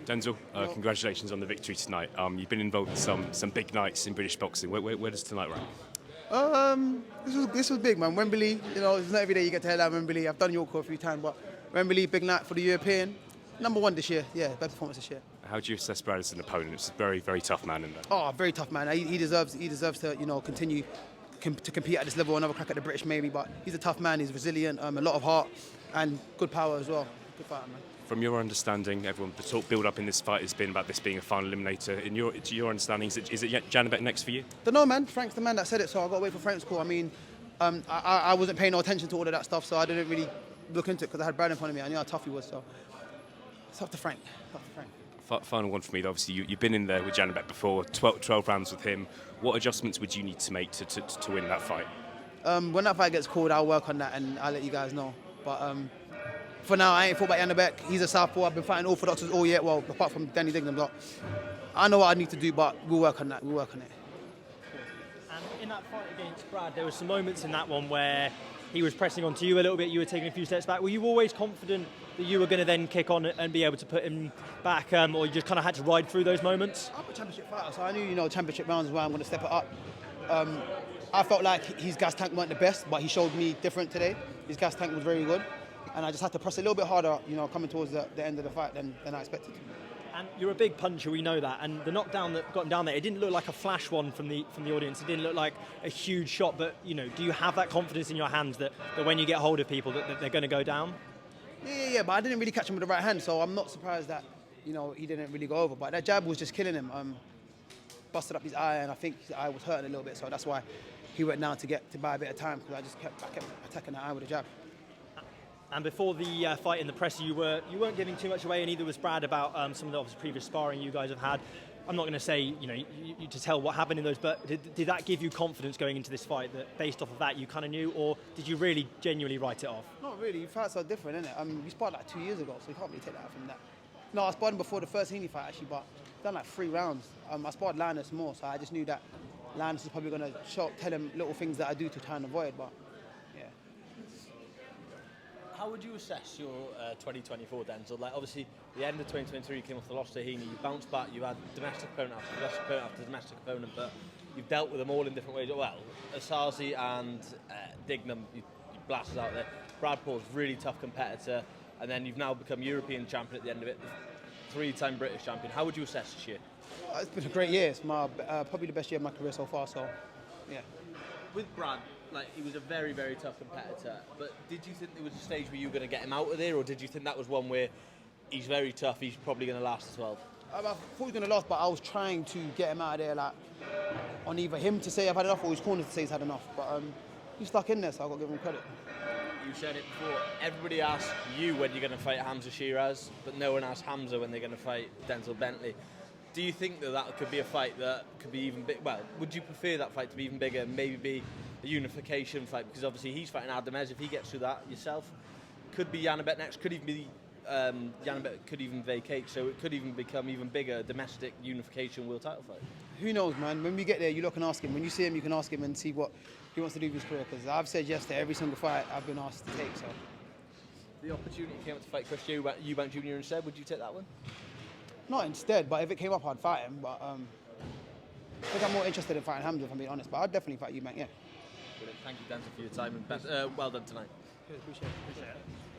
Denzel, congratulations on the victory tonight. You've been involved in some big nights in British boxing. Where does tonight rank? This was big, man. Wembley, it's not every day you get to headline Wembley. I've done York a few times, but Wembley, big night for the European. #1 this year, yeah, best performance this year. How do you assess Brad as an opponent? It's a very, very tough man in there. Oh, very tough man. He deserves to continue to compete at this level. Another crack at the British maybe, but he's a tough man. He's resilient, a lot of heart, and good power as well. Good fighter, man. From your understanding, the talk build up in this fight has been about this being a final eliminator. To your understanding, is it JANIBEK next for you? Don't know, man. Frank's the man that said it, so I've got to wait for Frank's call. I mean, I wasn't paying no attention to all of that stuff, so I didn't really look into it because I had Brad in front of me. I knew how tough he was, so it's up to Frank. Final one for me, though. Obviously, you've been in there with JANIBEK before, 12 rounds with him. What adjustments would you need to make to win that fight? When that fight gets called, I'll work on that and I'll let you guys know. But for now, I ain't fought by JANIBEK. He's a southpaw. I've been fighting orthodoxes all year, well, apart from Danny Dignam. But I know what I need to do, but we'll work on that. We'll work on it. And in that fight against Brad, there were some moments in that one where he was pressing onto you a little bit, you were taking a few steps back. Were you always confident that you were going to then kick on and be able to put him back, or you just kind of had to ride through those moments? I'm a championship fighter, so I knew, championship rounds is where I'm going to step it up. I felt like his gas tank weren't the best, but he showed me different today. His gas tank was very good, and I just had to press a little bit harder, coming towards the end of the fight than I expected. And you're a big puncher, we know that. And the knockdown that got him down there, it didn't look like a flash one from the audience. It didn't look like a huge shot. But do you have that confidence in your hands that when you get hold of people that they're going to go down? Yeah. But I didn't really catch him with the right hand, so I'm not surprised that he didn't really go over. But that jab was just killing him. Busted up his eye, and I think his eye was hurting a little bit. So that's why he went down to buy a bit of time, because I kept attacking that eye with a jab. And before the fight in the press, you weren't giving too much away, and neither was Brad, about some of the obviously previous sparring you guys have had. I'm not going to say you to tell what happened in those, but did that give you confidence going into this fight, that based off of that you kind of knew, or did you really genuinely write it off? Not really. Fights are different, isn't it? We sparred like 2 years ago, so you can't really take that from that. No, I sparred him before the first Heaney fight actually, but done like 3 rounds. I sparred Linus more, so I just knew that Linus was probably going to tell him little things that I do to try and avoid, but yeah. How would you assess your 2024, Denzel? Like, obviously, the end of 2023, you came off the loss to Heaney, you bounced back, you had domestic opponent after domestic opponent, but you've dealt with them all in different ways. Well, Asazi and Dignam, you blasted out there. Brad Paul's really tough competitor, and then you've now become European champion at the end of it, 3-time British champion. How would you assess this year? It's been a great year. It's probably the best year of my career so far, so yeah. With Brad, he was a very, very tough competitor, but did you think there was a stage where you were going to get him out of there, or did you think that was one where he's very tough, he's probably going to last the 12? I thought he was going to last, but I was trying to get him out of there, on either him to say I've had enough or his corner to say he's had enough. But he's stuck in there, so I've got to give him credit. You said it before, everybody asks you when you're going to fight Hamza Shiraz, but no one asks Hamza when they're going to fight Denzel Bentley. Do you think that could be a fight that could be even big? Well, would you prefer that fight to be even bigger and maybe be a unification fight? Because obviously he's fighting Ardemez. If he gets through that yourself, could be JANIBEK next. Could even be JANIBEK could even vacate, so it could even become even bigger domestic unification world title fight. Who knows, man? When we get there, you look and ask him. When you see him, you can ask him and see what he wants to do with his career. Because I've said yes to every single fight I've been asked to take. So the opportunity came up to fight Chris Eubank Jr. instead. Would you take that one? Not instead, but if it came up, I'd fight him. But I think I'm more interested in fighting Hamza, if I'm being honest. But I'd definitely fight Eubank, yeah. Brilliant. Thank you, Denzel, for your time, and well done tonight. Appreciate it.